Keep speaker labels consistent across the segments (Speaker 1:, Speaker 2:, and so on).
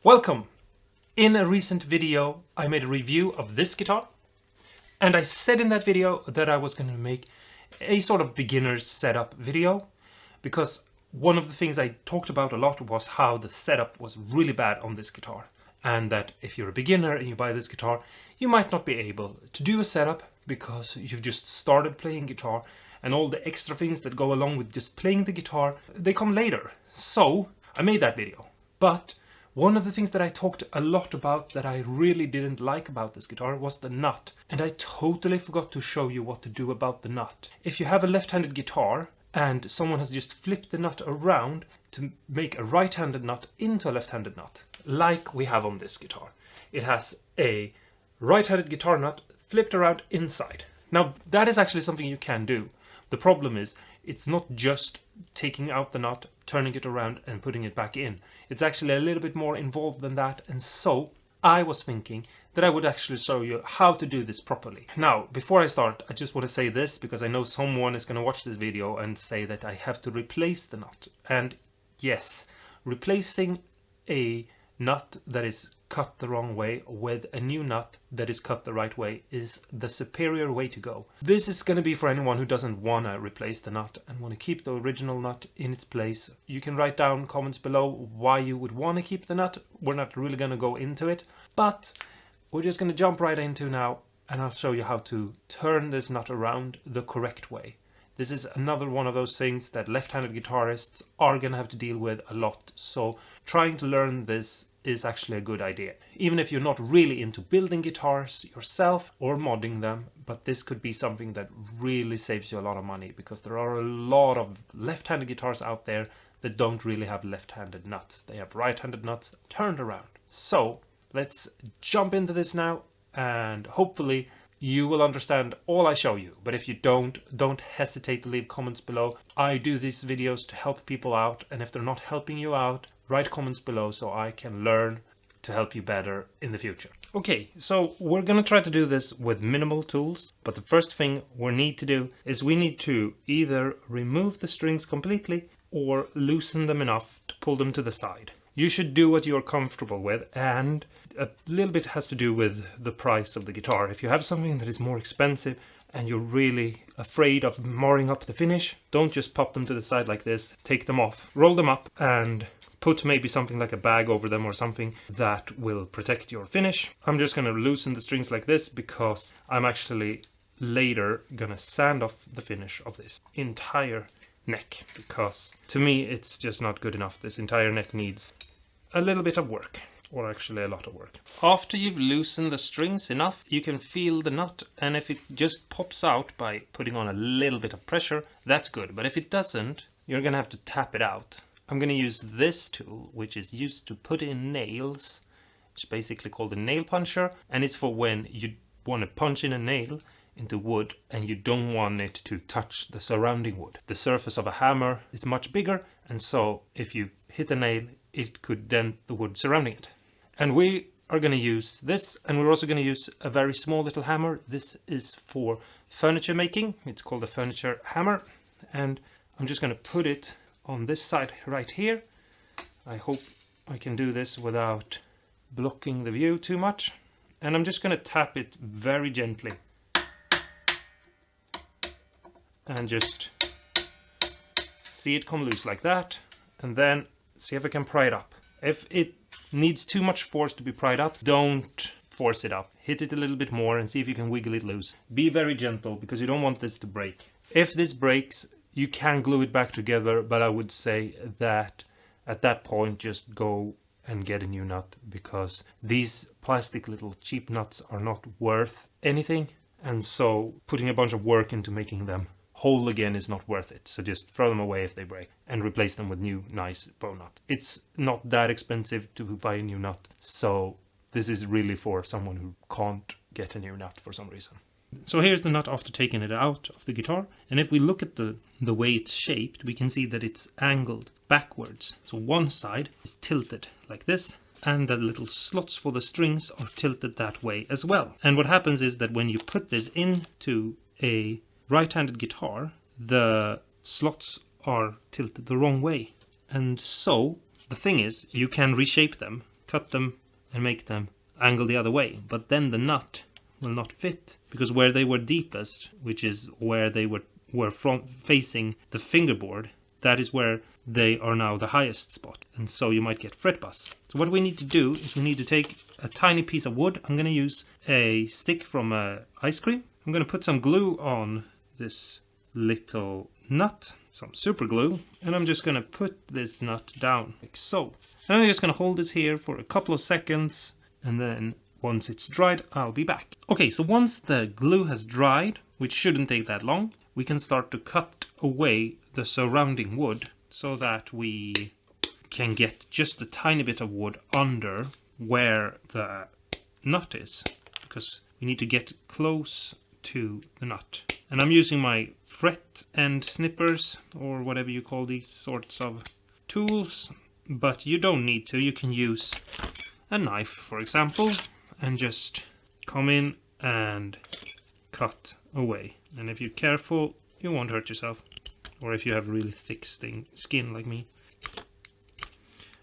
Speaker 1: Welcome! In a recent video I made a review of this guitar, and I said in that video that I was going to make a sort of beginner's setup video, because one of the things I talked about a lot was how the setup was really bad on this guitar, and that if you're a beginner and you buy this guitar, you might not be able to do a setup because you've just started playing guitar, and all the extra things that go along with just playing the guitar, they come later. So I made that video. But one of the things that I talked a lot about that I really didn't like about this guitar was the nut. And I totally forgot to show you what to do about the nut. If you have a left-handed guitar and someone has just flipped the nut around to make a right-handed nut into a left-handed nut, like we have on this guitar. It has a right-handed guitar nut flipped around inside. Now that is actually something you can do. The problem is it's not just taking out the nut, turning it around and putting it back in. It's actually a little bit more involved than that, and so I was thinking that I would actually show you how to do this properly. Now, before I start, I just want to say this because I know someone is going to watch this video and say that I have to replace the nut. And yes, replacing a nut that is cut the wrong way with a new nut that is cut the right way is the superior way to go. This is going to be for anyone who doesn't want to replace the nut and want to keep the original nut in its place. You can write down comments below why you would want to keep the nut. We're not really going to go into it, but we're just going to jump right into now, and I'll show you how to turn this nut around the correct way. This is another one of those things that left-handed guitarists are going to have to deal with a lot, so trying to learn this is actually a good idea. Even if you're not really into building guitars yourself or modding them, but this could be something that really saves you a lot of money, because there are a lot of left-handed guitars out there that don't really have left-handed nuts. They have right-handed nuts turned around. So let's jump into this now, and hopefully you will understand all I show you. But if you don't hesitate to leave comments below. I do these videos to help people out, and if they're not helping you out, write comments below so I can learn to help you better in the future. Okay, so we're gonna try to do this with minimal tools, but the first thing we need to do is we need to either remove the strings completely or loosen them enough to pull them to the side. You should do what you're comfortable with, and a little bit has to do with the price of the guitar. If you have something that is more expensive and you're really afraid of marring up the finish, don't just pop them to the side like this. Take them off, roll them up, and put maybe something like a bag over them or something that will protect your finish. I'm just going to loosen the strings like this because I'm actually later going to sand off the finish of this entire neck, because to me it's just not good enough. This entire neck needs a little bit of work, or actually a lot of work. After you've loosened the strings enough, you can feel the nut, and if it just pops out by putting on a little bit of pressure, that's good. But if it doesn't, you're going to have to tap it out. I'm going to use this tool, which is used to put in nails. It's basically called a nail puncher, and it's for when you want to punch in a nail into wood and you don't want it to touch the surrounding wood. The surface of a hammer is much bigger, and so if you hit a nail, it could dent the wood surrounding it. And we are going to use this, and we're also going to use a very small little hammer. This is for furniture making. It's called a furniture hammer, and I'm just going to put it on this side right here. I hope I can do this without blocking the view too much. And I'm just going to tap it very gently. And just see it come loose like that. And then see if I can pry it up. If it needs too much force to be pried up, don't force it up. Hit it a little bit more and see if you can wiggle it loose. Be very gentle because you don't want this to break. If this breaks, you can glue it back together, but I would say that at that point just go and get a new nut, because these plastic little cheap nuts are not worth anything, and so putting a bunch of work into making them whole again is not worth it. So just throw them away if they break and replace them with new nice bow nuts. It's not that expensive to buy a new nut, so this is really for someone who can't get a new nut for some reason. So here's the nut after taking it out of the guitar, and if we look at the way it's shaped, we can see that it's angled backwards. So one side is tilted like this, and the little slots for the strings are tilted that way as well. And what happens is that when you put this into a right-handed guitar, the slots are tilted the wrong way. And so the thing is, you can reshape them
Speaker 2: cut them and make them angle the other way. But then the nut will not fit, because where they were deepest, which is where they were facing the fingerboard, that is where they are now the highest spot, and so you might get fret buzz. So what we need to do is we need to take a tiny piece of wood. I'm going to use a stick from ice cream. I'm going to put some glue on this little nut, some super glue, and I'm just going to put this nut down like so. And I'm just going to hold this here for a couple of seconds, and then once it's dried, I'll be back. Okay, so once the glue has dried, which shouldn't take that long, we can start to cut away the surrounding wood so that we can get just a tiny bit of wood under where the nut is, because we need to get close to the nut. And I'm using my fret end snippers, or whatever you call these sorts of tools, but you don't need to. You can use a knife, for example, and just come in and cut away. And if you're careful, you won't hurt yourself, or if you have really thick skin like me.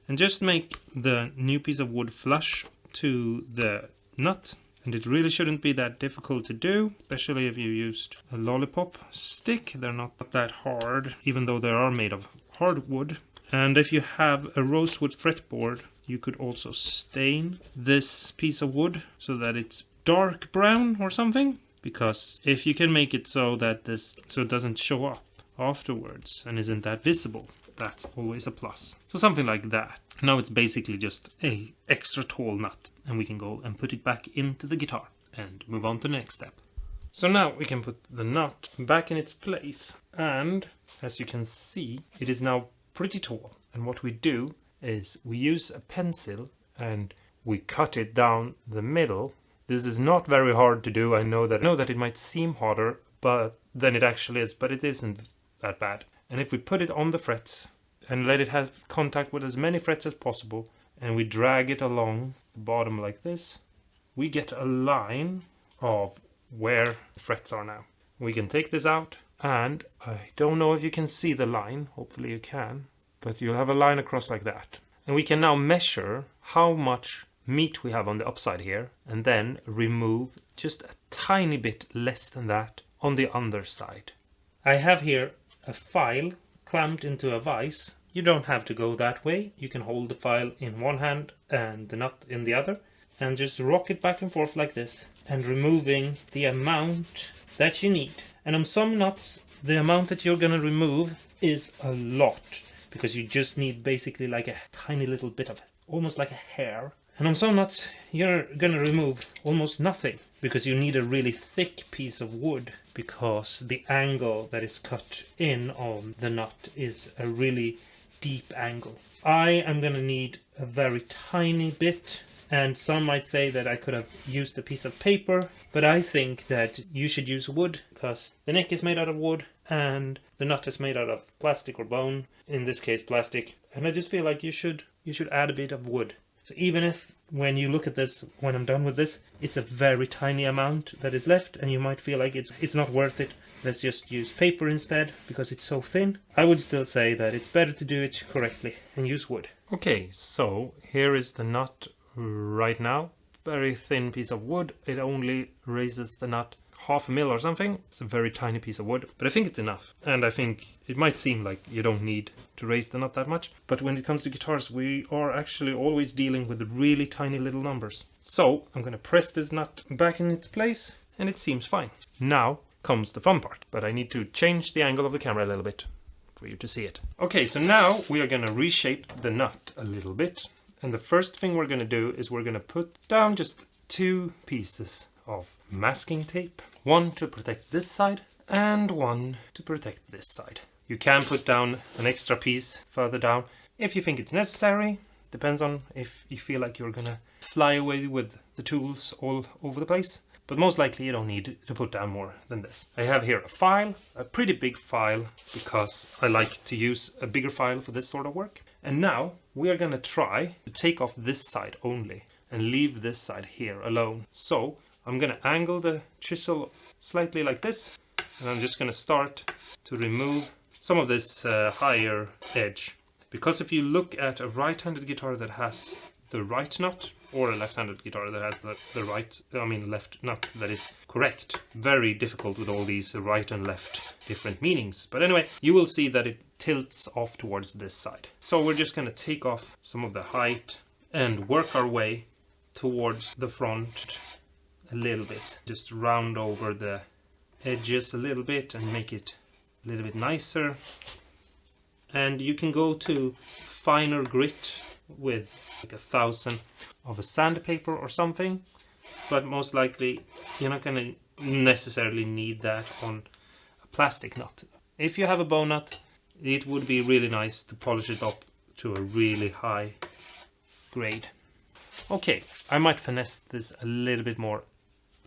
Speaker 2: And just make the new piece of wood flush to the nut. And it really shouldn't be that difficult to do, especially if you used a lollipop stick. They're not that hard, even though they are made of hardwood. And if you have a rosewood fretboard, you could also stain this piece of wood so that it's dark brown or something. Because if you can make it so that it doesn't show up afterwards and isn't that visible, that's always a plus. So something like that. Now it's basically just a extra tall nut, and we can go and put it back into the guitar and move on to the next step. So now we can put the nut back in its place, and as you can see, it is now pretty tall. And what we do is we use a pencil and we cut it down the middle. This is not very hard to do. I know that it might seem harder, but then it actually is, but it isn't that bad. And if we put it on the frets and let it have contact with as many frets as possible, and we drag it along the bottom like this, we get a line of where the frets are now. We can take this out, and I don't know if you can see the line, hopefully you can, but you'll have a line across like that. And we can now measure how much meat we have on the upside here, and then remove just a tiny bit less than that on the underside. I have here a file clamped into a vise. You don't have to go that way. You can hold the file in one hand and the nut in the other, and just rock it back and forth like this, and removing the amount that you need. And on some nuts, the amount that you're gonna remove is a lot, because you just need basically like a tiny little bit of it, almost like a hair. And on some nuts, you're gonna remove almost nothing, because you need a really thick piece of wood, because the angle that is cut in on the nut is a really deep angle. I am gonna need a very tiny bit, and some might say that I could have used a piece of paper, but I think that you should use wood, because the neck is made out of wood and the nut is made out of plastic or bone, in this case plastic, and I just feel like you should add a bit of wood. So even if when you look at this, when I'm done with this, it's a very tiny amount that is left, and you might feel like it's not worth it, let's just use paper instead because it's so thin, I would still say that it's better to do it correctly and use wood. Okay, so here is the nut right now. Very thin piece of wood. It only raises the nut 1/2 mil or something. It's a very tiny piece of wood, but I think it's enough. And I think it might seem like you don't need to raise the nut that much, but when it comes to guitars, we are actually always dealing with really tiny little numbers. So I'm gonna press this nut back in its place, and it seems fine. Now comes the fun part, but I need to change the angle of the camera a little bit for you to see it. Okay, so now we are gonna reshape the nut a little bit. And the first thing we're gonna do is we're gonna put down just 2 pieces of masking tape. One to protect this side and one to protect this side. You can put down an extra piece further down if you think it's necessary. Depends on if you feel like you're gonna fly away with the tools all over the place. But most likely you don't need to put down more than this. I have here a file, a pretty big file, because I like to use a bigger file for this sort of work. And now we are gonna try to take off this side only and leave this side here alone. So I'm gonna angle the chisel slightly like this, and I'm just gonna start to remove some of this higher edge. Because if you look at a right-handed guitar that has the right nut, or a left-handed guitar that has the left nut that is correct. Very difficult with all these right and left different meanings. But anyway, you will see that it tilts off towards this side. So we're just going to take off some of the height and work our way towards the front a little bit. Just round over the edges a little bit and make it a little bit nicer. And you can go to finer grit with like 1,000 of a sandpaper or something, but most likely you're not going to necessarily need that on a plastic nut. If you have a bow nut, it would be really nice to polish it up to a really high grade. Okay, I might finesse this a little bit more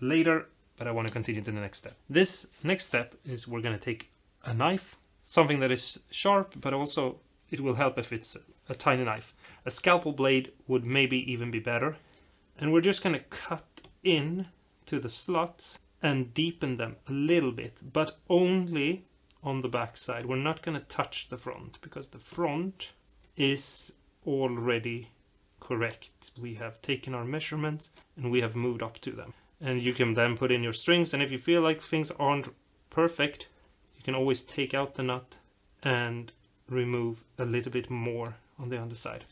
Speaker 2: later, but I want to continue to the next step. This next step is we're going to take a knife, something that is sharp, but also it will help if it's a tiny knife. A scalpel blade would maybe even be better. And we're just going to cut in to the slots and deepen them a little bit, but only on the back side. We're not going to touch the front because the front is already correct. We have taken our measurements and we have moved up to them. And you can then put in your strings, and if you feel like things aren't perfect, you can always take out the nut and remove a little bit more on the underside.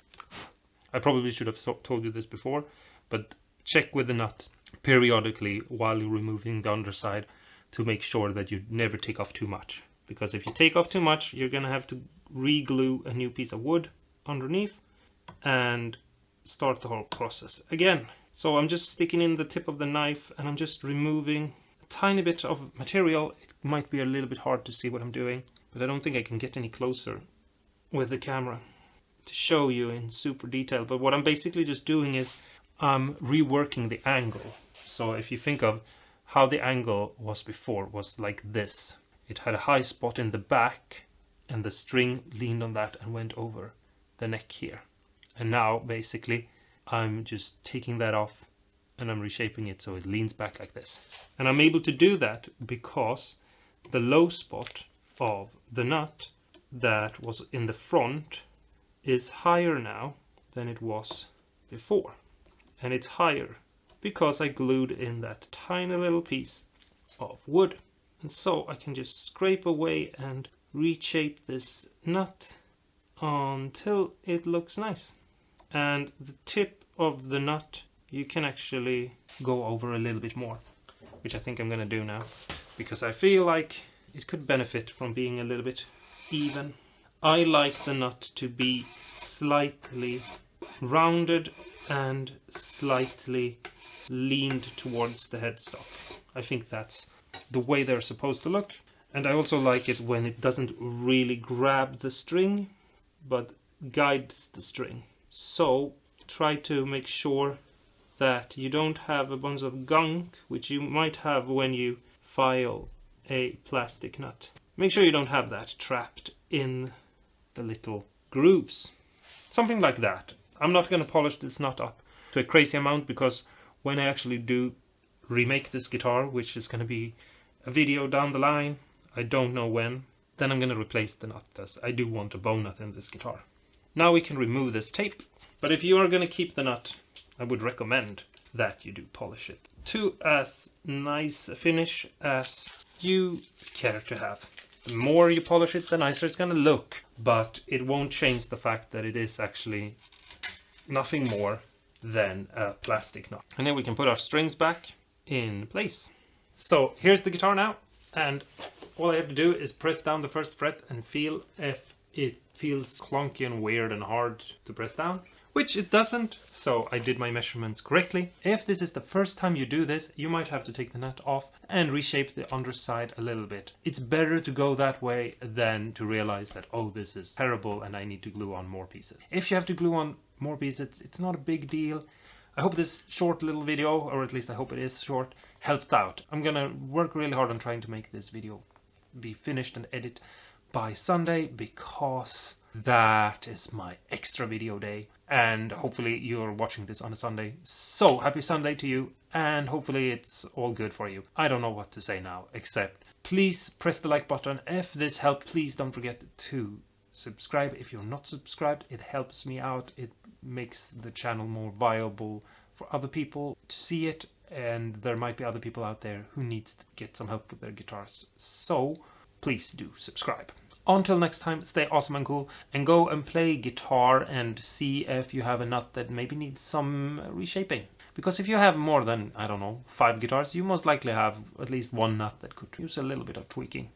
Speaker 2: I probably should have told you this before, but check with the nut periodically while you're removing the underside to make sure that you never take off too much. Because if you take off too much, you're going to have to re-glue a new piece of wood underneath and start the whole process again. So I'm just sticking in the tip of the knife and I'm just removing a tiny bit of material. It might be a little bit hard to see what I'm doing, but I don't think I can get any closer with the camera to show you in super detail. But what I'm basically just doing is I'm reworking the angle. So if you think of how the angle was before, was like this. It had a high spot in the back and the string leaned on that and went over the neck here. And now basically I'm just taking that off and I'm reshaping it so it leans back like this. And I'm able to do that because the low spot of the nut that was in the front is higher now than it was before. And it's higher because I glued in that tiny little piece of wood. And so I can just scrape away and reshape this nut until it looks nice. And the tip of the nut you can actually go over a little bit more, which I think I'm going to do now, because I feel like it could benefit from being a little bit even. I like the nut to be slightly rounded and slightly leaned towards the headstock. I think that's the way they're supposed to look. And I also like it when it doesn't really grab the string, but guides the string. So try to make sure that you don't have a bunch of gunk, which you might have when you file a plastic nut. Make sure you don't have that trapped in the little grooves. Something like that. I'm not going to polish this nut up to a crazy amount, because when I actually do remake this guitar, which is going to be a video down the line, I don't know when, then I'm going to replace the nut, as I do want a bow nut in this guitar. Now we can remove this tape, but if you are going to keep the nut, I would recommend that you do polish it to as nice a finish as you care to have. The more you polish it, the nicer it's going to look, but it won't change the fact that it is actually nothing more than a plastic nut. And then we can put our strings back in place. So here's the guitar now, and all I have to do is press down the first fret and feel if it feels clunky and weird and hard to press down, which it doesn't, so I did my measurements correctly. If this is the first time you do this, you might have to take the nut off and reshape the underside a little bit. It's better to go that way than to realize that, oh, this is terrible and I need to glue on more pieces. If you have to glue on more pieces, it's not a big deal. I hope this short little video, or at least I hope it is short, helped out. I'm gonna work really hard on trying to make this video be finished and edit by Sunday, because that is my extra video day, and hopefully you're watching this on a Sunday. So happy Sunday to you, and hopefully it's all good for you. I don't know what to say now, except please press the like button if this helped. Please don't forget to
Speaker 1: subscribe if you're not subscribed. It helps me out. It makes the channel more viable for other people to see it, and there might be other people out there who needs to get some help with their guitars. So please do subscribe. Until next time, stay awesome and cool, and go and play guitar and see if you have a nut that maybe needs some reshaping. Because if you have more than, I don't know, 5 guitars, you most likely have at least one nut that could use a little bit of tweaking.